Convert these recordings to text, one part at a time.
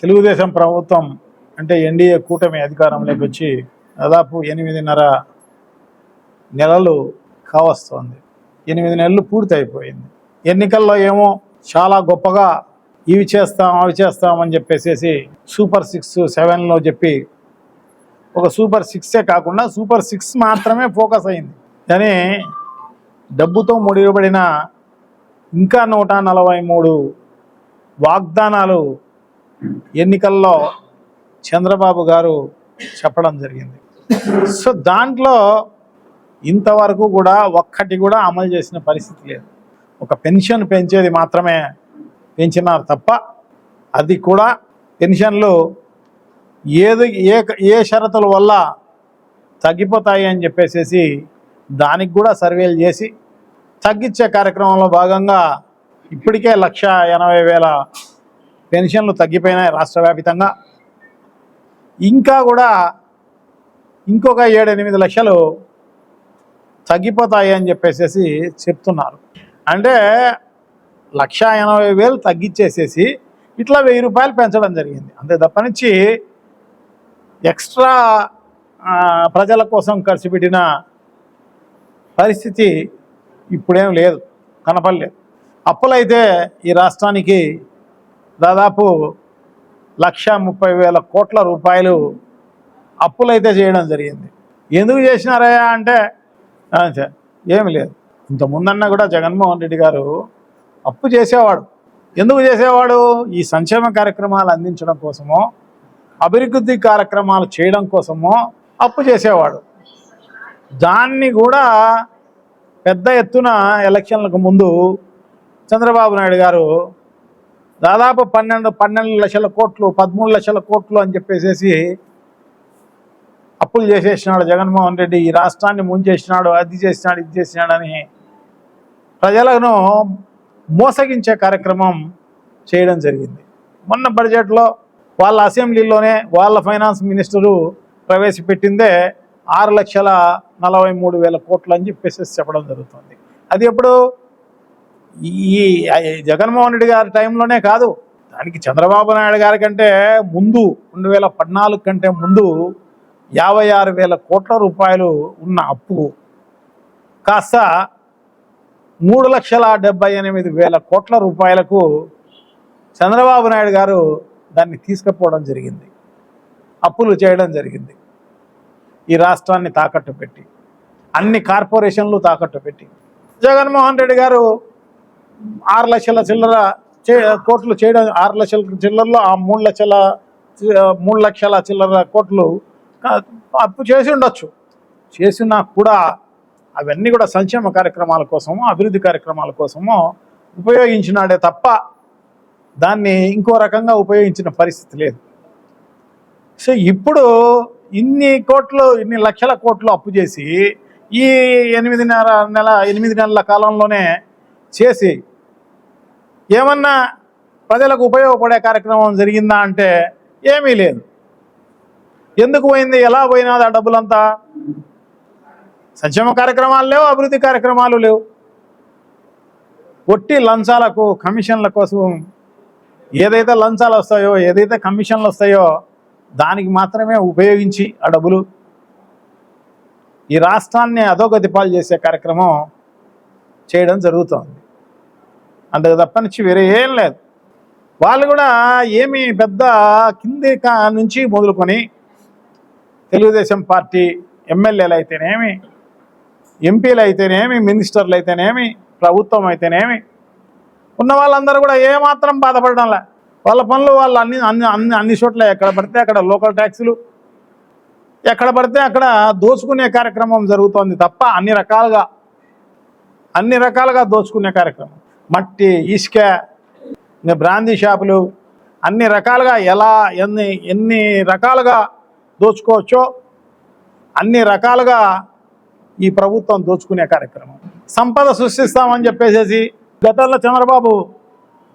తెలుగుదేశం ప్రభుత్వం అంటే ఎన్డీఏ కూటమి అధికారంలోకి వచ్చి దాదాపు 8.5 నెలలు కావస్తోంది. 8 నెలలు పూర్తి అయిపోయింది. ఎన్నికల్లో ఏమో చాలా గొప్పగా ఇవి చేస్తాం అవి చేస్తామని చెప్పేసి సూపర్ 6, 7లో చెప్పి ఒక సూపర్ 6ఏ కాకుండా సూపర్ 6 మాత్రమే ఫోకస్ అయింది. కానీ డబ్బుతో ముడిపడిన ఇంకా 143 వాగ్దానాలు ఎన్నికల్లో చంద్రబాబు గారు చెప్పడం జరిగింది. సో దాంట్లో ఇంతవరకు కూడా ఒక్కటి కూడా అమలు చేసిన పరిస్థితి లేదు. ఒక పెన్షన్ పెంచేది మాత్రమే పెంచినారు తప్ప, అది కూడా పెన్షన్లు ఏ షరతుల వల్ల తగ్గిపోతాయి అని చెప్పేసి దానికి కూడా సర్వేలు చేసి తగ్గించే కార్యక్రమంలో భాగంగా ఇప్పటికే 1,80,000 పెన్షన్లు తగ్గిపోయినాయి రాష్ట్ర వ్యాప్తంగా. ఇంకా కూడా ఇంకొక 7-8 లక్షలు తగ్గిపోతాయి అని చెప్పేసి చెప్తున్నారు. అంటే 1,80,000 తగ్గించేసేసి ఇట్లా 1,000 రూపాయలు పెంచడం జరిగింది. అంతే తప్పనిచ్చి ఎక్స్ట్రా ప్రజల కోసం ఖర్చు పెట్టిన పరిస్థితి ఇప్పుడేం లేదు, కనపడలేదు. అప్పులైతే ఈ రాష్ట్రానికి దాదాపు 1,30,000 కోట్ల రూపాయలు అప్పులైతే చేయడం జరిగింది. ఎందుకు చేసినారయ్యా అంటే ఏమి లేదు. ఇంతకుముందన్నా కూడా జగన్మోహన్ రెడ్డి గారు అప్పు చేసేవాడు. ఎందుకు చేసేవాడు? ఈ సంక్షేమ కార్యక్రమాలు అందించడం కోసమో అభివృద్ధి కార్యక్రమాలు చేయడం కోసమో అప్పు చేసేవాడు. దాన్ని కూడా పెద్ద ఎత్తున ఎలక్షన్లకు ముందు చంద్రబాబు నాయుడు గారు దాదాపు 12 లక్షల కోట్లు 13 లక్షల కోట్లు అని చెప్పేసి అప్పులు చేసేసినాడు జగన్మోహన్ రెడ్డి. ఈ రాష్ట్రాన్ని ముంచేసినాడు, అది చేసినాడు, ఇది చేసినాడని ప్రజలను మోసగించే కార్యక్రమం చేయడం జరిగింది. మొన్న బడ్జెట్లో వాళ్ళ అసెంబ్లీలోనే వాళ్ళ ఫైనాన్స్ మినిస్టరు ప్రవేశపెట్టిందే 6,43,000 కోట్లు అని చెప్పేసి చెప్పడం జరుగుతుంది. అది ఎప్పుడు ఈ జగన్మోహన్ రెడ్డి గారి టైంలోనే కాదు, దానికి చంద్రబాబు నాయుడు గారి కంటే ముందు 2014 కంటే ముందు 56,000 కోట్ల రూపాయలు ఉన్న అప్పు కాస్త 3,78,000 కోట్ల రూపాయలకు చంద్రబాబు నాయుడు గారు దాన్ని తీసుకుపోవడం జరిగింది. అప్పులు చేయడం జరిగింది. ఈ రాష్ట్రాన్ని తాకట్టు పెట్టి, అన్ని కార్పొరేషన్లు తాకట్టు పెట్టి జగన్మోహన్ రెడ్డి గారు 6 లక్షల చిల్లర కోట్లు చేయడం, 6 లక్షల చిల్లరలో ఆ 3 లక్షల చిల్లర కోట్లు అప్పు చేసి ఉండొచ్చు. చేసినా కూడా అవన్నీ కూడా సంక్షేమ కార్యక్రమాల కోసమో అభివృద్ధి కార్యక్రమాల కోసమో ఉపయోగించినాడే తప్ప దాన్ని ఇంకో రకంగా ఉపయోగించిన పరిస్థితి లేదు. సో ఇప్పుడు ఇన్ని లక్షల కోట్లు అప్పు చేసి ఈ 8 నెలల కాలంలోనే చేసి ఏమన్నా ప్రజలకు ఉపయోగపడే కార్యక్రమం జరిగిందా అంటే ఏమీ లేదు. ఎందుకు పోయింది? ఎలా పోయినాది ఆ డబ్బులంతా? సంక్షేమ కార్యక్రమాలు లేవు, అభివృద్ధి కార్యక్రమాలు లేవు. ఒట్టి లంచాలకు, కమిషన్ల కోసం ఏదైతే లంచాలు వస్తాయో, ఏదైతే కమిషన్లు వస్తాయో దానికి మాత్రమే ఉపయోగించి ఆ డబ్బులు ఈ రాష్ట్రాన్ని అధోగతి పాలు చేసే కార్యక్రమం చేయడం జరుగుతోంది. అంతకు తప్పనిచ్చి వేరే ఏం లేదు. వాళ్ళు కూడా ఏమి పెద్ద కింది నుంచి మొదలుకొని తెలుగుదేశం పార్టీ ఎమ్మెల్యేలు అయితేనేమి, ఎంపీలు అయితేనేమి, మినిస్టర్లు అయితేనేమి, ప్రభుత్వం అయితేనేమి ఉన్న వాళ్ళందరూ కూడా ఏమాత్రం బాధపడడంలే. వాళ్ళ పనులు వాళ్ళు అన్ని చోట్ల ఎక్కడ పడితే అక్కడ లోకల్ ట్యాక్సులు, ఎక్కడ పడితే అక్కడ దోచుకునే కార్యక్రమం జరుగుతోంది తప్ప అన్ని రకాలుగా దోచుకునే కార్యక్రమం. మట్టి, ఇసుక, బ్రాందీ షాపులు, అన్ని రకాలుగా ఎన్ని రకాలుగా దోచుకోవచ్చో అన్ని రకాలుగా ఈ ప్రభుత్వం దోచుకునే కార్యక్రమం. సంపద సృష్టిస్తామని చెప్పేసి గతంలో చంద్రబాబు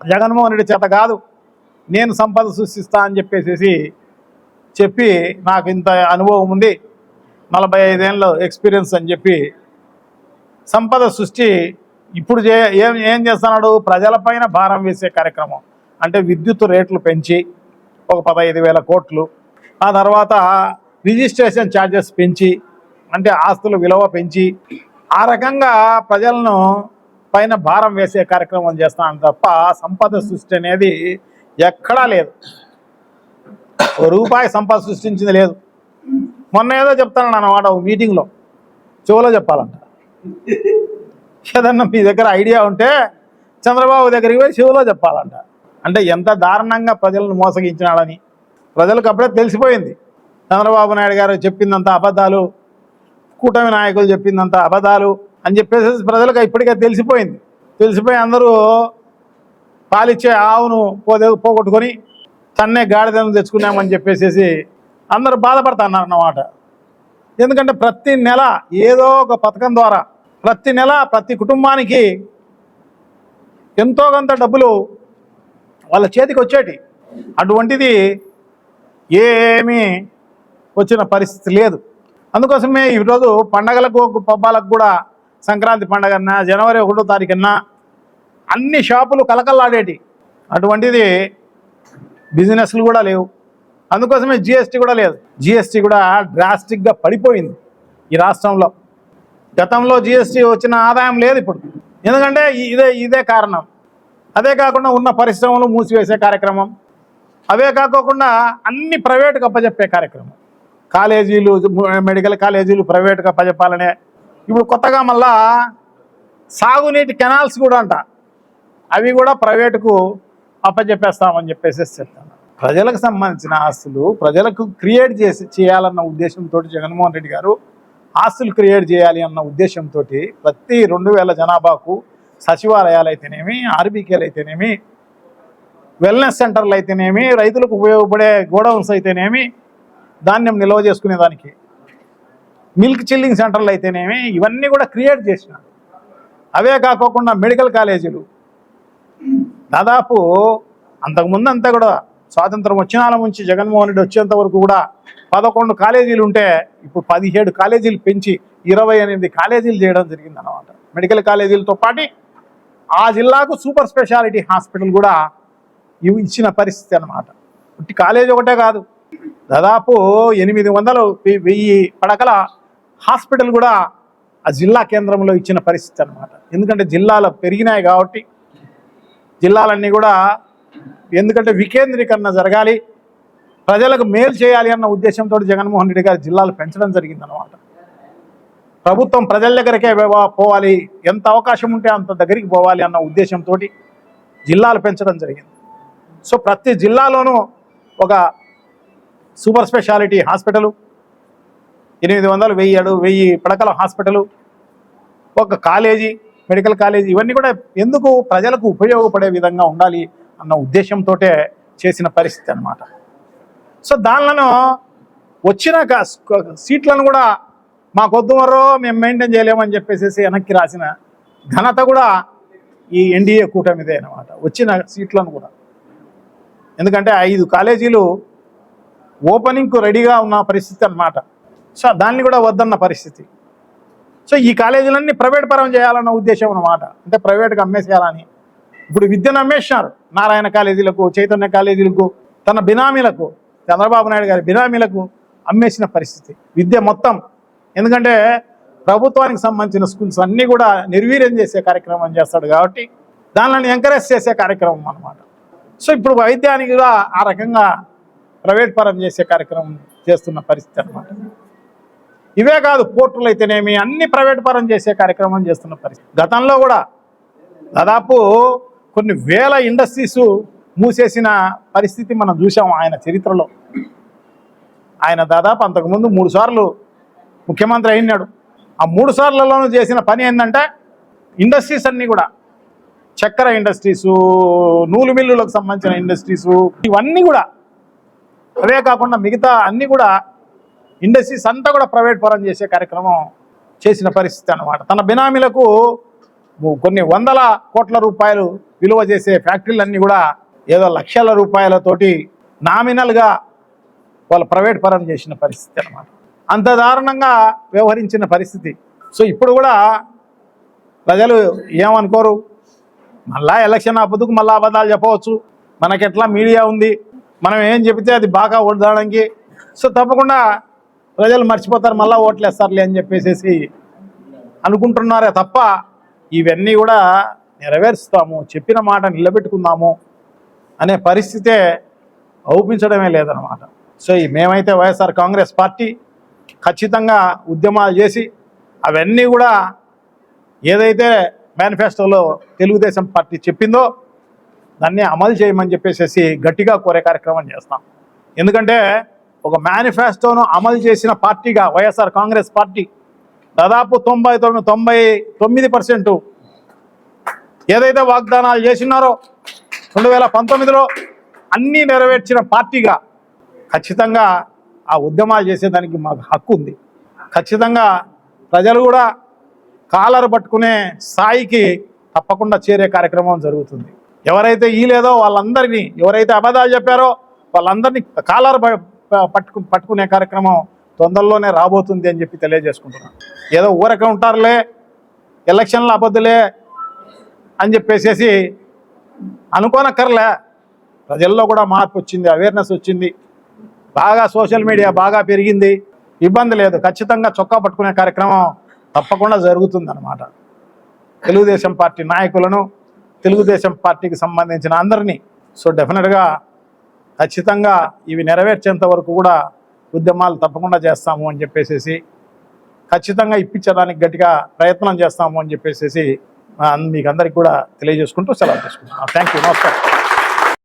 జగన్మోహన్ రెడ్డి చేత కాదు, నేను సంపద సృష్టిస్తా అని చెప్పి నాకు ఇంత అనుభవం ఉంది, 45 ఏళ్ళ ఎక్స్పీరియన్స్ అని చెప్పి సంపద సృష్టి ఇప్పుడు ఏం చేస్తున్నాడు? ప్రజలపైన భారం వేసే కార్యక్రమం. అంటే విద్యుత్ రేట్లు పెంచి ఒక 15,000 కోట్లు. ఆ తర్వాత రిజిస్ట్రేషన్ ఛార్జెస్ పెంచి, అంటే ఆస్తుల విలువ పెంచి ఆ రకంగా ప్రజలను పైన భారం వేసే కార్యక్రమం చేస్తున్నాను తప్ప సంపద సృష్టి అనేది ఎక్కడా లేదు. రూపాయి సంపద సృష్టించింది లేదు. మొన్న ఏదో చెప్తాను అన్నమాట, మీటింగ్లో చెవులో చెప్పాలంట. ఏదన్నా మీ దగ్గర ఐడియా ఉంటే చంద్రబాబు దగ్గరికి పోయి చెవులో చెప్పాలంట. అంటే ఎంత దారుణంగా ప్రజలను మోసగించినాడని ప్రజలకు అప్పుడే తెలిసిపోయింది. చంద్రబాబు నాయుడు గారు చెప్పిందంత అబద్ధాలు, కూటమి నాయకులు చెప్పిందంత అబద్ధాలు అని చెప్పేసి ప్రజలకు ఇప్పటికే తెలిసిపోయింది. తెలిసిపోయి అందరూ పాలిచ్చే ఆవును పోగొట్టుకొని తన్నే గాడిదను తెచ్చుకున్నామని చెప్పేసి అందరూ బాధపడుతున్నారు అన్నమాట. ఎందుకంటే ప్రతి నెల ఏదో ఒక పథకం ద్వారా ప్రతి నెల ప్రతి కుటుంబానికి ఎంతో కొంత డబ్బులు వాళ్ళ చేతికి వచ్చేటి. అటువంటిది ఏమీ వచ్చిన పరిస్థితి లేదు. అందుకోసమే ఈరోజు పండగలకు పబ్బాలకు కూడా, సంక్రాంతి పండగన్నా జనవరి 1వ తారీఖున్నా అన్ని షాపులు కలకల్లాడేటి. అటువంటిది బిజినెస్లు కూడా లేవు. అందుకోసమే జిఎస్టీ కూడా లేదు. జిఎస్టీ కూడా డ్రాస్టిక్గా పడిపోయింది ఈ రాష్ట్రంలో. గతంలో జిఎస్టీ వచ్చిన ఆదాయం లేదు ఇప్పుడు. ఎందుకంటే ఇదే కారణం. అదే కాకుండా ఉన్న పరిశ్రమలు మూసివేసే కార్యక్రమం, అవే కాకోకుండా అన్ని ప్రైవేటుకు అప్పచెప్పే కార్యక్రమం. కాలేజీలు, మెడికల్ కాలేజీలు ప్రైవేటుగా అప్పచెప్పాలనే. ఇప్పుడు కొత్తగా మళ్ళా సాగునీటి కెనాల్స్ కూడా అంట, అవి కూడా ప్రైవేటుకు అప్పచెప్పేస్తామని చెప్పేసి చెప్తాను. ప్రజలకు సంబంధించిన ఆస్తులు ప్రజలకు క్రియేట్ చేయాలన్న ఉద్దేశంతో జగన్మోహన్ రెడ్డి గారు ఆస్తులు క్రియేట్ చేయాలి అన్న ఉద్దేశంతో ప్రతి 2,000 జనాభాకు సచివాలయాలు అయితేనేమి, ఆర్బీకేలు అయితేనేమి, వెల్నెస్ సెంటర్లు అయితేనేమి, రైతులకు ఉపయోగపడే గోడౌన్స్ అయితేనేమి, ధాన్యం నిల్వ చేసుకునేదానికి మిల్క్ చిల్లింగ్ సెంటర్లు అయితేనేమి, ఇవన్నీ కూడా క్రియేట్ చేసిన. అవే కాకోకుండా మెడికల్ కాలేజీలు దాదాపు అంతకుముందు అంతా కూడా స్వాతంత్రం వచ్చినాల నుంచి జగన్మోహన్ రెడ్డి వచ్చేంత వరకు కూడా 11 కాలేజీలు ఉంటే ఇప్పుడు 17 కాలేజీలు పెంచి 28 కాలేజీలు చేయడం జరిగింది అన్నమాట. మెడికల్ కాలేజీలతో పాటు ఆ జిల్లాకు సూపర్ స్పెషాలిటీ హాస్పిటల్ కూడా ఇచ్చిన పరిస్థితి అన్నమాట. ఇట్టి కాలేజీ ఒకటే కాదు, దాదాపు 800-1000 పడకల హాస్పిటల్ కూడా ఆ జిల్లా కేంద్రంలో ఇచ్చిన పరిస్థితి అన్నమాట. ఎందుకంటే జిల్లాలు పెరిగినాయి కాబట్టి, జిల్లాలన్నీ కూడా ఎందుకంటే వికేంద్రీకరణ జరగాలి, ప్రజలకు మేలు చేయాలి అన్న ఉద్దేశంతో జగన్మోహన్ రెడ్డి గారు జిల్లాలు పెంచడం జరిగిందనమాట. ప్రభుత్వం ప్రజల దగ్గరికే పోవాలి, ఎంత అవకాశం ఉంటే అంత దగ్గరికి పోవాలి అన్న ఉద్దేశంతో జిల్లాలు పెంచడం జరిగింది. సో ప్రతి జిల్లాలోనూ ఒక సూపర్ స్పెషాలిటీ హాస్పిటలు, 800-1000 పడకల హాస్పిటలు, ఒక కాలేజీ, మెడికల్ కాలేజీ, ఇవన్నీ కూడా ఎందుకు ప్రజలకు ఉపయోగపడే విధంగా ఉండాలి అన్న ఉద్దేశంతో చేసిన పరిస్థితి అన్నమాట. సో దానిలను వచ్చిన సీట్లను కూడా మాకొద్దు మరో మేము మెయింటైన్ చేయలేమని చెప్పేసి వెనక్కి రాసిన ఘనత కూడా ఈ ఎన్డీఏ కూటమిదే అన్నమాట. వచ్చిన సీట్లను కూడా, ఎందుకంటే 5 కాలేజీలు ఓపెనింగ్కు రెడీగా ఉన్న పరిస్థితి అన్నమాట. సో దాన్ని కూడా వద్దన్న పరిస్థితి. సో ఈ కాలేజీలన్నీ ప్రైవేట్ పరం చేయాలన్న ఉద్దేశం అన్నమాట. అంటే ప్రైవేట్గా అమ్మేసేయాలని. ఇప్పుడు విద్యను అమ్మేసినారు. నారాయణ కాలేజీలకు, చైతన్య కాలేజీలకు, తన బినామీలకు, చంద్రబాబు నాయుడు గారి బినామీలకు అమ్మేసిన పరిస్థితి విద్య మొత్తం. ఎందుకంటే ప్రభుత్వానికి సంబంధించిన స్కూల్స్ అన్నీ కూడా నిర్వీర్యం చేసే కార్యక్రమం చేస్తాడు కాబట్టి దానిని ఎంకరేజ్ చేసే కార్యక్రమం అన్నమాట. సో ఇప్పుడు వైద్యానికి కూడా ఆ రకంగా ప్రైవేట్ పరం చేసే కార్యక్రమం చేస్తున్న పరిస్థితి అన్నమాట. ఇవే కాదు, పోర్టులు అయితేనేమి అన్ని ప్రైవేట్ పరం చేసే కార్యక్రమం చేస్తున్న పరిస్థితి. గతంలో కూడా దాదాపు కొన్ని వేల ఇండస్ట్రీస్ మూసేసిన పరిస్థితి మనం చూసాం ఆయన చరిత్రలో. ఆయన దాదాపు అంతకుముందు 3 సార్లు ముఖ్యమంత్రి అయినాడు. ఆ 3 సార్లలోనూ చేసిన పని ఏంటంటే ఇండస్ట్రీస్ అన్నీ కూడా, చక్కెర ఇండస్ట్రీసు, నూలు మిల్లులకు సంబంధించిన ఇండస్ట్రీసు, ఇవన్నీ కూడా, అవే కాకుండా మిగతా అన్నీ కూడా ఇండస్ట్రీస్ అంతా కూడా ప్రైవేట్ పరం చేసే కార్యక్రమం చేసిన పరిస్థితి అన్నమాట. తన బినామీలకు కొన్ని 100 కోట్ల రూపాయలు విలువ చేసే ఫ్యాక్టరీలన్నీ కూడా ఏదో లక్షల రూపాయలతోటి నామినల్గా వాళ్ళు ప్రైవేట్ పరం చేసిన పరిస్థితి అన్నమాట. అంత దారుణంగా వ్యవహరించిన పరిస్థితి. సో ఇప్పుడు కూడా ప్రజలు ఏమనుకోరు, మళ్ళా ఎలక్షన్ అప్పుదుకు మళ్ళీ అబద్ధాలు చెప్పవచ్చు. మనకెట్లా మీడియా ఉంది, మనం ఏం చెబితే అది బాగా ఓడడానికి. సో తప్పకుండా ప్రజలు మర్చిపోతారు, మళ్ళీ ఓట్లేస్తారులే అని చెప్పేసి అనుకుంటున్నారే తప్ప ఇవన్నీ కూడా నెరవేరుస్తాము, చెప్పిన మాట నిలబెట్టుకుందాము అనే పరిస్థితే ఔపించడమే లేదనమాట. సో మేమైతే వైఎస్ఆర్ కాంగ్రెస్ పార్టీ ఖచ్చితంగా ఉద్యమాలు చేసి అవన్నీ కూడా ఏదైతే మేనిఫెస్టోలో తెలుగుదేశం పార్టీ చెప్పిందో దాన్ని అమలు చేయమని చెప్పేసి గట్టిగా కోరే కార్యక్రమం చేస్తాం. ఎందుకంటే ఒక మేనిఫెస్టోను అమలు చేసిన పార్టీగా వైఎస్ఆర్ కాంగ్రెస్ పార్టీ దాదాపు 99% ఏదైతే వాగ్దానాలు చేసినారో 2019లో అన్నీ నెరవేర్చిన పార్టీగా ఖచ్చితంగా ఆ ఉద్యమాలు చేసేదానికి మాకు హక్కు ఉంది. ఖచ్చితంగా ప్రజలు కూడా కాలరు పట్టుకునే స్థాయికి తప్పకుండా చేరే కార్యక్రమం జరుగుతుంది. ఎవరైతే లేదో వాళ్ళందరినీ, ఎవరైతే అబద్ధాలు చెప్పారో వాళ్ళందరినీ కాలరు పట్టుకునే కార్యక్రమం తొందరలోనే రాబోతుంది అని చెప్పి తెలియజేసుకుంటున్నాను. ఏదో ఊరకే ఉంటారులే, ఎలక్షన్లు అబద్ధులే అని చెప్పేసి అనుకోనక్కర్లే. ప్రజల్లో కూడా మార్పు వచ్చింది, అవేర్నెస్ వచ్చింది, బాగా సోషల్ మీడియా బాగా పెరిగింది, ఇబ్బంది లేదు. ఖచ్చితంగా చొక్కా పట్టుకునే కార్యక్రమం తప్పకుండా జరుగుతుందన్నమాట. తెలుగుదేశం పార్టీ నాయకులను, తెలుగుదేశం పార్టీకి సంబంధించిన అందరినీ సో డెఫినెట్గా ఖచ్చితంగా ఇవి నెరవేర్చేంత వరకు కూడా ఉద్యమాలు తప్పకుండా చేస్తాము అని చెప్పేసి, ఖచ్చితంగా ఇప్పించడానికి గట్టిగా ప్రయత్నం చేస్తాము అని చెప్పేసి మీకు అందరికీ కూడా తెలియజేసుకుంటూ సెలవు తీసుకుంటున్నాను. థ్యాంక్ యూ, నమస్కారం.